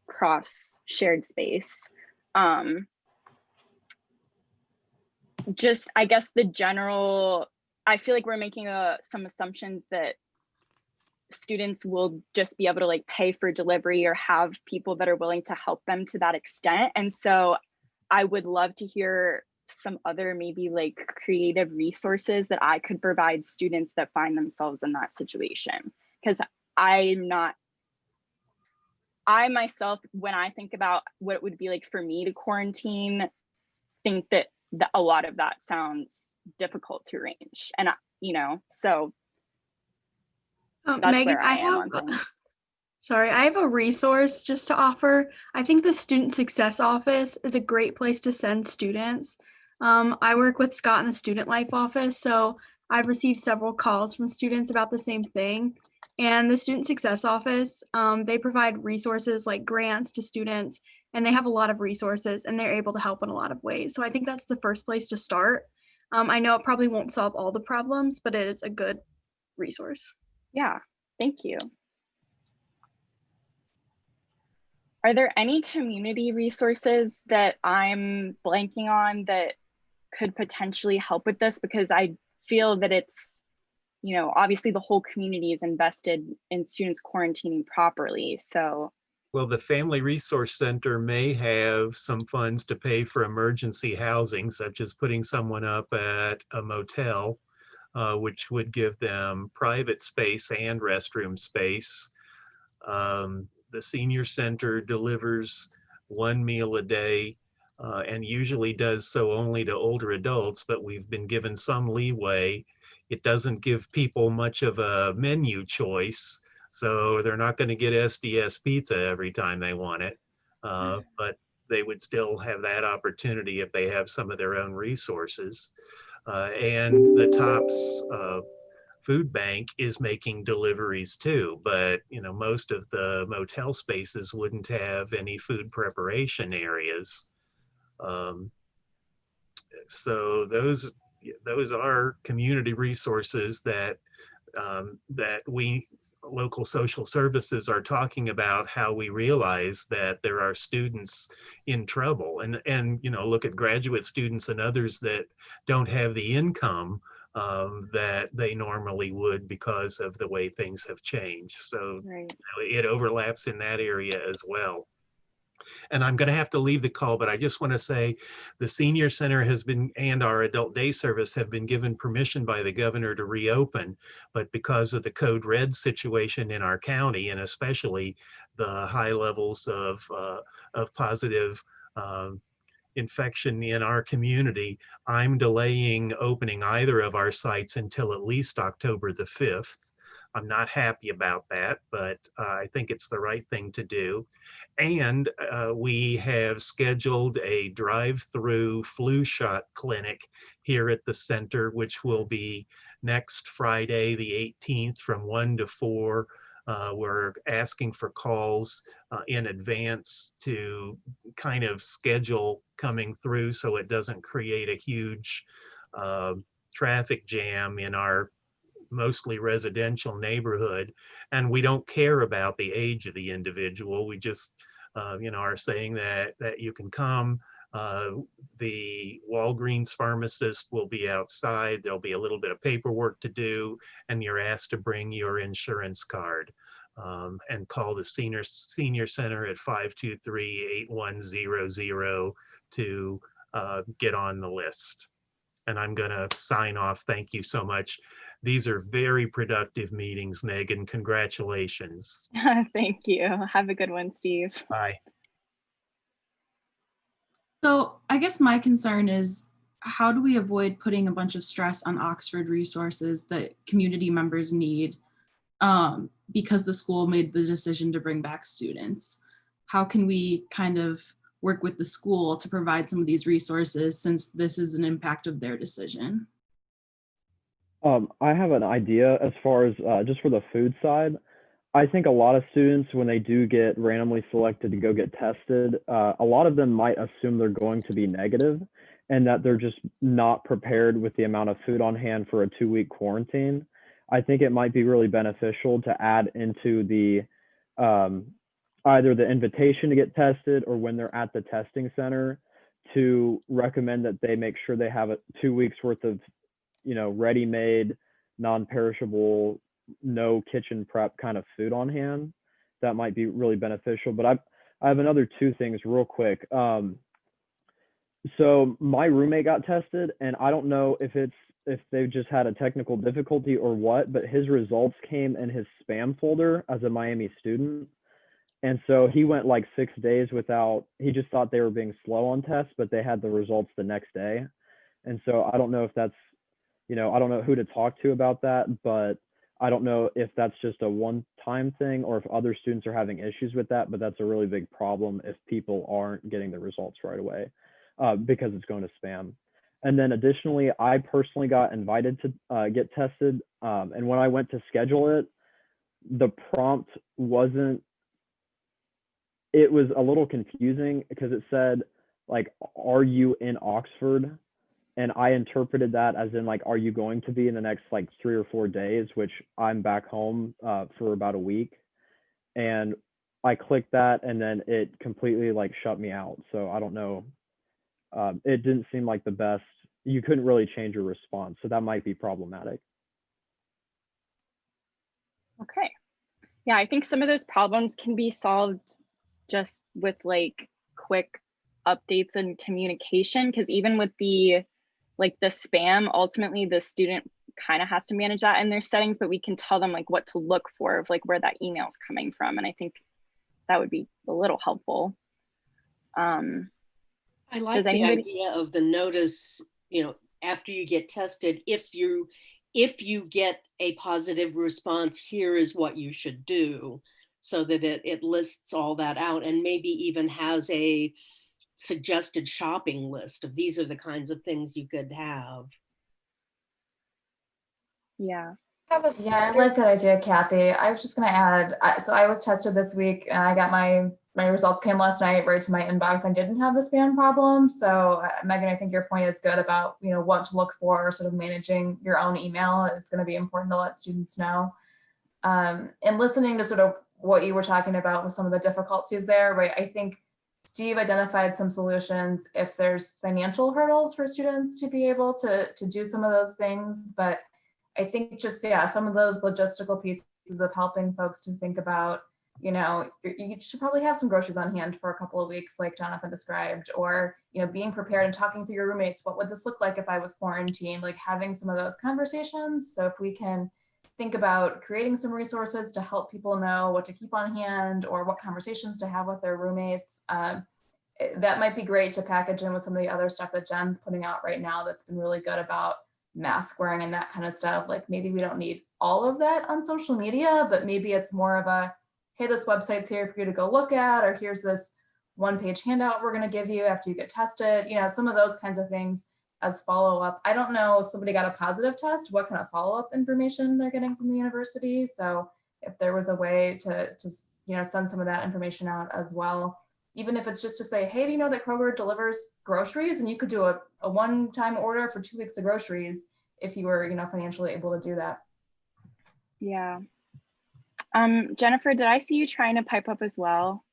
cross shared space. Just, I guess the general, I feel like we're making some assumptions that students will just be able to like pay for delivery or have people that are willing to help them to that extent. And so I would love to hear some other maybe like creative resources that I could provide students that find themselves in that situation. Because I myself, when I think about what it would be like for me to quarantine, think that a lot of that sounds difficult to arrange. And, you know, so that's Megan, where I am on things. Sorry, I have a resource just to offer. I think the Student Success Office is a great place to send students. I work with Scott in the Student Life office, so I've received several calls from students about the same thing. And the Student Success Office, they provide resources like grants to students, and they have a lot of resources, and they're able to help in a lot of ways. So I think that's the first place to start. I know it probably won't solve all the problems, but it is a good resource. Yeah, thank you. Are there any community resources that I'm blanking on that could potentially help with this? Because I feel that it's, you know, obviously the whole community is invested in students quarantining properly. So, well, the Family Resource Center may have some funds to pay for emergency housing, such as putting someone up at a motel, which would give them private space and restroom space. The senior center delivers 1 meal a day and usually does so only to older adults, but we've been given some leeway. It doesn't give people much of a menu choice, so they're not going to get SDS pizza every time they want it, but they would still have that opportunity if they have some of their own resources. And the TOPS food bank is making deliveries too, but you know, most of the motel spaces wouldn't have any food preparation areas. So those are community resources that that we local social services are talking about how we realize that there are students in trouble, and you know, look at graduate students and others that don't have the income that they normally would because of the way things have changed. So Right. you know, it overlaps in that area as well. And I'm going to have to leave the call, but I just want to say the senior center has been, and our adult day service have been given permission by the governor to reopen, but because of the code red situation in our county, and especially the high levels of positive infection in our community, I'm delaying opening either of our sites until at least October the 5th. I'm not happy about that, but I think it's the right thing to do. And we have scheduled a drive-through flu shot clinic here at the center, which will be next Friday, the 18th, from 1 to 4. We're asking for calls in advance to kind of schedule coming through so it doesn't create a huge traffic jam in our mostly residential neighborhood. And we don't care about the age of the individual. We just, you know, are saying that you can come. The Walgreens pharmacist will be outside. There'll be a little bit of paperwork to do, and you're asked to bring your insurance card and call the senior center at 523-8100 to get on the list. And I'm going to sign off. Thank you so much. These are very productive meetings, Megan. Congratulations. Thank you. Have a good one, Steve. Bye. So I guess my concern is, how do we avoid putting a bunch of stress on Oxford resources that community members need because the school made the decision to bring back students? How can we kind of work with the school to provide some of these resources, since this is an impact of their decision? I have an idea as far as just for the food side. I think a lot of students, when they do get randomly selected to go get tested, a lot of them might assume they're going to be negative and that they're just not prepared with the amount of food on hand for a 2-week quarantine. I think it might be really beneficial to add into the either the invitation to get tested or when they're at the testing center to recommend that they make sure they have 2 weeks worth of, you know, ready-made, non-perishable, no kitchen prep kind of food on hand. That might be really beneficial. But I have another 2 things real quick. So my roommate got tested, and I don't know if they just had a technical difficulty or what, but his results came in his spam folder as a Miami student. And so he went like 6 days without, he just thought they were being slow on tests, but they had the results the next day. And so I don't know if that's, you know, I don't know who to talk to about that, but I don't know if that's just a one-time thing or if other students are having issues with that, but that's a really big problem if people aren't getting the results right away because it's going to spam. And then additionally, I personally got invited to get tested. And when I went to schedule it, the prompt wasn't, it was a little confusing because it said, like, are you in Oxford? And I interpreted that as in, like, are you going to be in the next like 3 or 4 days, which I'm back home for about a week. And I clicked that and then it completely like shut me out. So I don't know. It didn't seem like the best. You couldn't really change your response. So that might be problematic. Okay. Yeah, I think some of those problems can be solved just with like quick updates and communication, because even with the spam, ultimately the student kind of has to manage that in their settings, but we can tell them like what to look for of like where that email is coming from. And I think that would be a little helpful. I like the idea of the notice, you know, after you get tested, if you get a positive response, here is what you should do, so that it lists all that out and maybe even has a suggested shopping list of these are the kinds of things you could have. Yeah. Yeah, I like that idea, Kathy. I was just going to add, so I was tested this week and I got my results came last night right to my inbox. I didn't have the spam problem. So Megan, I think your point is good about, you know, what to look for, sort of managing your own email is going to be important to let students know. And listening to sort of what you were talking about with some of the difficulties there, right? I think Steve identified some solutions if there's financial hurdles for students to be able to do some of those things. But I think just, yeah, some of those logistical pieces of helping folks to think about, you know, you should probably have some groceries on hand for a couple of weeks, like Jonathan described, or, you know, being prepared and talking through your roommates. What would this look like if I was quarantined? Like having some of those conversations. So if we can think about creating some resources to help people know what to keep on hand or what conversations to have with their roommates, that might be great to package in with some of the other stuff that Jen's putting out right now that's been really good about mask wearing and that kind of stuff. Like maybe we don't need all of that on social media, but maybe it's more of a, hey, this website's here for you to go look at, or here's this one-page handout we're going to give you after you get tested. You know, some of those kinds of things as follow-up. I don't know if somebody got a positive test, what kind of follow-up information they're getting from the university. So if there was a way to you know, send some of that information out as well, even if it's just to say, hey, do you know that Kroger delivers groceries? And you could do a one-time order for 2 weeks of groceries if you were, you know, financially able to do that. Yeah. Jennifer, did I see you trying to pipe up as well?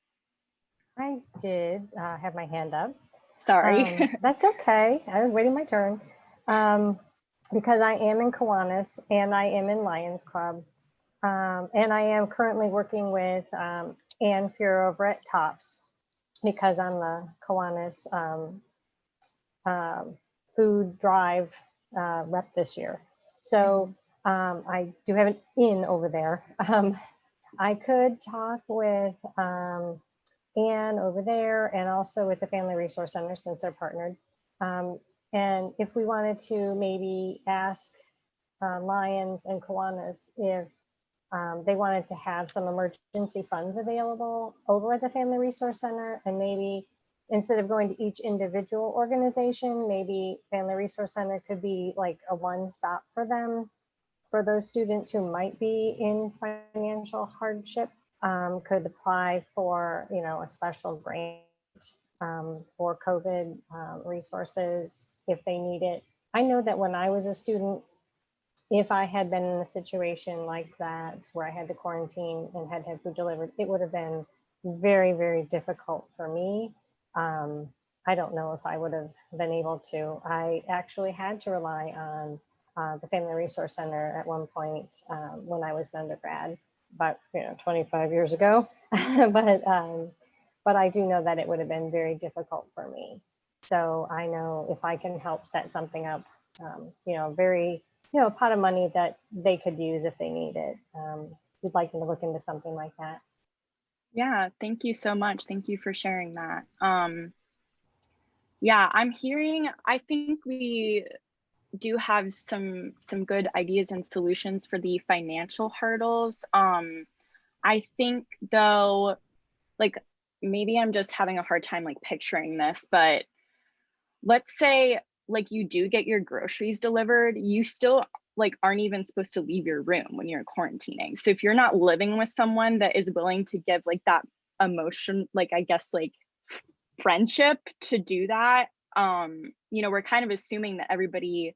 I did have my hand up. Sorry. That's okay. I was waiting my turn. Because I am in Kiwanis and I am in Lions Club. And I am currently working with Ann Fuhr over at Tops because I'm the Kiwanis food drive rep this year. So I do have an in over there. I could talk with Ann over there and also with the Family Resource Center since they're partnered. And if we wanted to maybe ask Lions and Kiwanis if they wanted to have some emergency funds available over at the Family Resource Center, and maybe instead of going to each individual organization, maybe Family Resource Center could be like a one-stop for them, for those students who might be in financial hardship, could apply for, you know, a special grant for COVID resources if they need it. I know that when I was a student, if I had been in a situation like that where I had to quarantine and had food delivered, it would have been very, very difficult for me. I don't know if I would have been able to. I actually had to rely on the Family Resource Center at one point when I was an undergrad, about 25 years ago. But I do know that it would have been very difficult for me. So I know if I can help set something up, a pot of money that they could use if they need it. We'd like them to look into something like that. Yeah, thank you so much. Thank you for sharing that. Yeah, I'm hearing, I think we do have some good ideas and solutions for the financial hurdles. I think though, like maybe I'm just having a hard time like picturing this, but let's say like you do get your groceries delivered, you still like aren't even supposed to leave your room when you're quarantining. So if you're not living with someone that is willing to give like that emotion, like I guess like friendship to do that, we're kind of assuming that everybody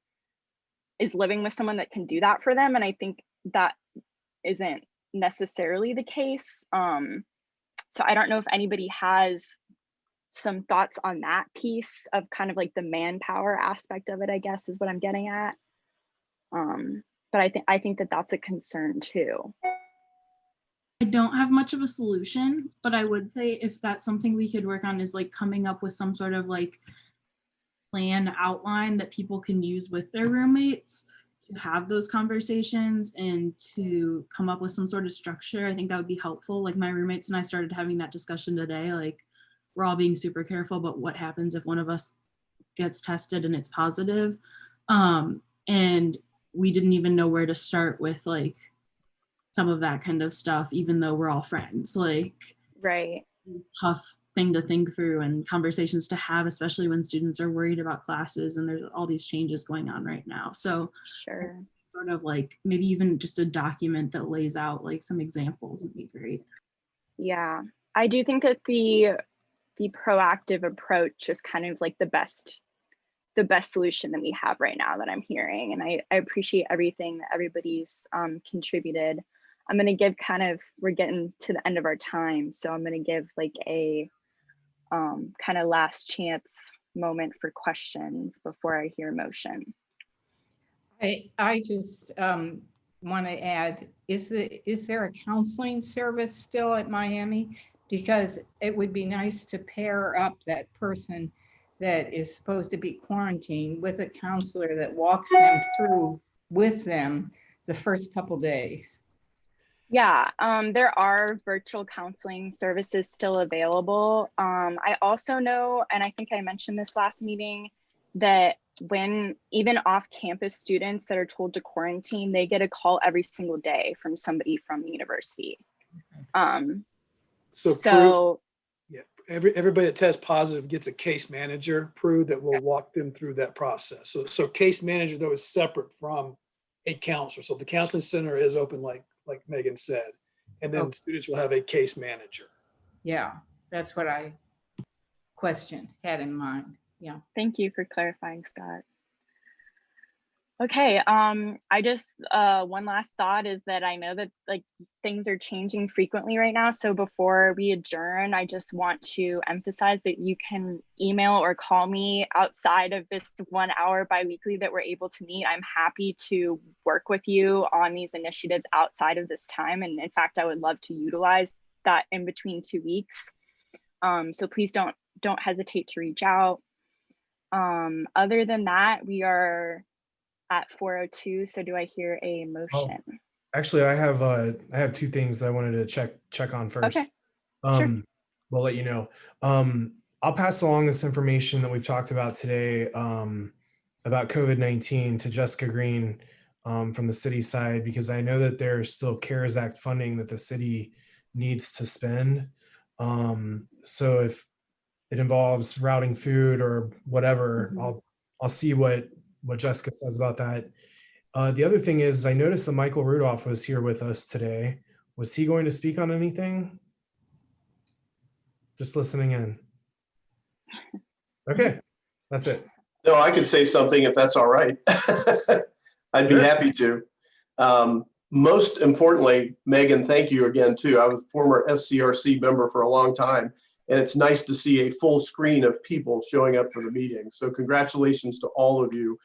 is living with someone that can do that for them. And I think that isn't necessarily the case. So I don't know if anybody has some thoughts on that piece of kind of like the manpower aspect of it, I guess is what I'm getting at. But I think that that's a concern too. I don't have much of a solution, but I would say if that's something we could work on is like coming up with some sort of like plan outline that people can use with their roommates to have those conversations and to come up with some sort of structure. I think that would be helpful. Like my roommates and I started having that discussion today, like we're all being super careful about what happens if one of us gets tested and it's positive. And we didn't even know where to start with like some of that kind of stuff, even though we're all friends. Like, right, tough thing to think through and conversations to have, especially when students are worried about classes and there's all these changes going on right now. So sure, sort of like maybe even just a document that lays out like some examples would be great. Yeah, I do think that the proactive approach is kind of like the best solution that we have right now that I'm hearing. And I appreciate everything that everybody's contributed. I'm going to give we're getting to the end of our time. So I'm going to give like a kind of last chance moment for questions before I hear motion. I just want to add, is there a counseling service still at Miami? Because it would be nice to pair up that person that is supposed to be quarantined with a counselor that walks them through with them the first couple days. Yeah, there are virtual counseling services still available. I also know, and I think I mentioned this last meeting, that when even off-campus students that are told to quarantine, they get a call every single day from somebody from the university. So yeah, everybody that tests positive gets a case manager, Prue, that will walk them through that process. So case manager though is separate from a counselor. So the counseling center is open like Megan said, and then students will have a case manager. Yeah, that's what I had in mind. Yeah. Thank you for clarifying, Scott. Okay, I just, one last thought is that I know that like things are changing frequently right now. So before we adjourn, I just want to emphasize that you can email or call me outside of this 1 hour biweekly that we're able to meet. I'm happy to work with you on these initiatives outside of this time. And in fact, I would love to utilize that in between 2 weeks. So please don't hesitate to reach out. Other than that, we are at 4:02. So do I hear a motion? Oh, actually, I have two things that I wanted to check on first. Okay. Sure. We'll let you know. I'll pass along this information that we've talked about today about COVID-19 to Jessica Green from the city side, because I know that there's still CARES Act funding that the city needs to spend. So if it involves routing food or whatever, I'll see what Jessica says about that. The other thing is, I noticed that Michael Rudolph was here with us today. Was he going to speak on anything? Just listening in. Okay, that's it. No, I could say something if that's all right. I'd be happy to. Most importantly, Megan, thank you again too. I was a former SCRC member for a long time, and it's nice to see a full screen of people showing up for the meeting. So congratulations to all of you,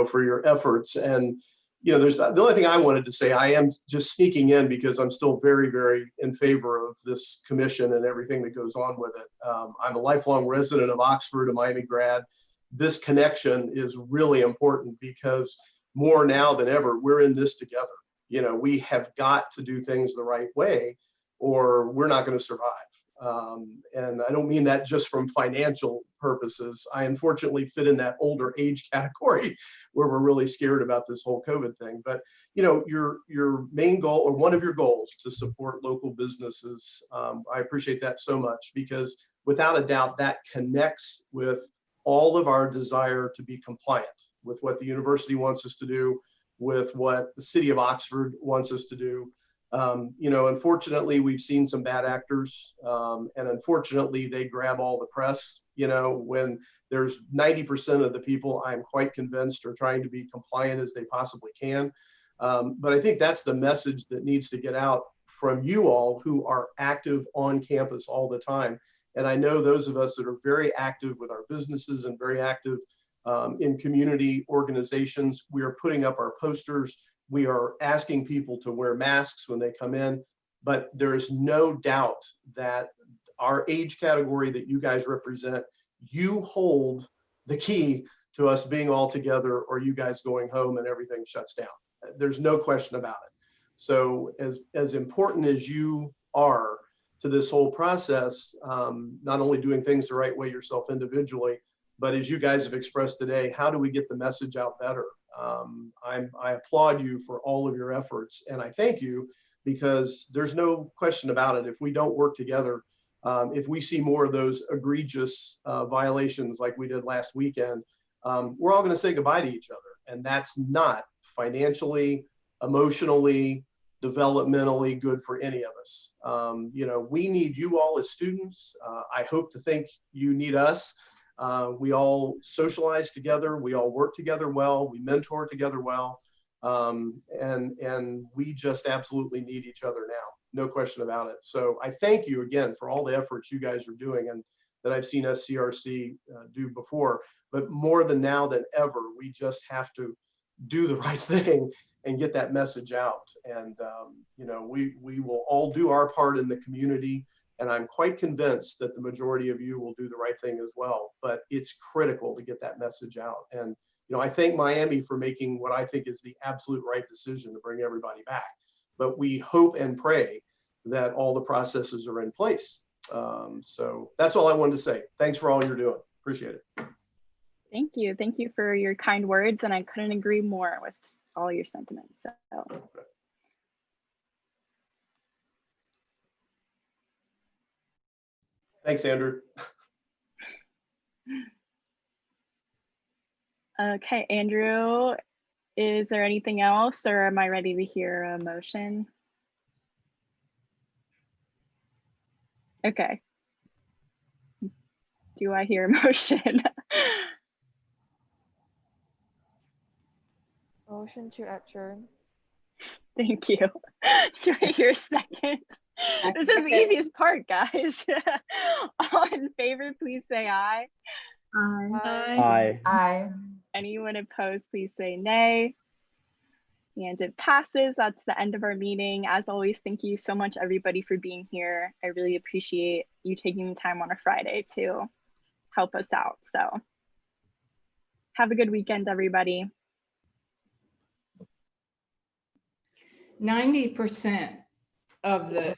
for your efforts. And, there's the only thing I wanted to say, I am just sneaking in because I'm still very, very in favor of this commission and everything that goes on with it. I'm a lifelong resident of Oxford, a Miami grad. This connection is really important because more now than ever, we're in this together. We have got to do things the right way or we're not going to survive. And I don't mean that just from financial purposes. I unfortunately fit in that older age category where we're really scared about this whole COVID thing. But, your main goal or one of your goals to support local businesses, I appreciate that so much because without a doubt that connects with all of our desire to be compliant with what the university wants us to do, with what the city of Oxford wants us to do. Unfortunately, we've seen some bad actors, and unfortunately, they grab all the press. When there's 90% of the people, I'm quite convinced, are trying to be compliant as they possibly can. But I think that's the message that needs to get out from you all who are active on campus all the time. And I know those of us that are very active with our businesses and very active in community organizations, we are putting up our posters. We are asking people to wear masks when they come in, but there is no doubt that our age category that you guys represent, you hold the key to us being all together or you guys going home and everything shuts down. There's no question about it. So as important as you are to this whole process, not only doing things the right way yourself individually, but as you guys have expressed today, how do we get the message out better? I applaud you for all of your efforts, and I thank you because there's no question about it. If we don't work together, if we see more of those egregious violations like we did last weekend, we're all going to say goodbye to each other, and that's not financially, emotionally, developmentally good for any of us. We need you all as students. I hope to think you need us. We all socialize together. We all work together well. We mentor together well. And we just absolutely need each other now. No question about it. So I thank you again for all the efforts you guys are doing and that I've seen SCRC do before. But more than now than ever, we just have to do the right thing and get that message out. And you know, we will all do our part in the community. And I'm quite convinced that the majority of you will do the right thing as well. But it's critical to get that message out. And you know, I thank Miami for making what I think is the absolute right decision to bring everybody back. But we hope and pray that all the processes are in place. So that's all I wanted to say. Thanks for all you're doing. Appreciate it. Thank you. Thank you for your kind words. And I couldn't agree more with all your sentiments. So. Thanks, Andrew. Okay, Andrew, is there anything else or am I ready to hear a motion? Okay. Do I hear a motion? Motion to adjourn. Thank you. Do I hear a second? This is the easiest part, guys. All in favor, please say aye. Aye. Aye. Anyone opposed, please say nay. And it passes. That's the end of our meeting. As always, thank you so much, everybody, for being here. I really appreciate you taking the time on a Friday to help us out. So have a good weekend, everybody. 90% of the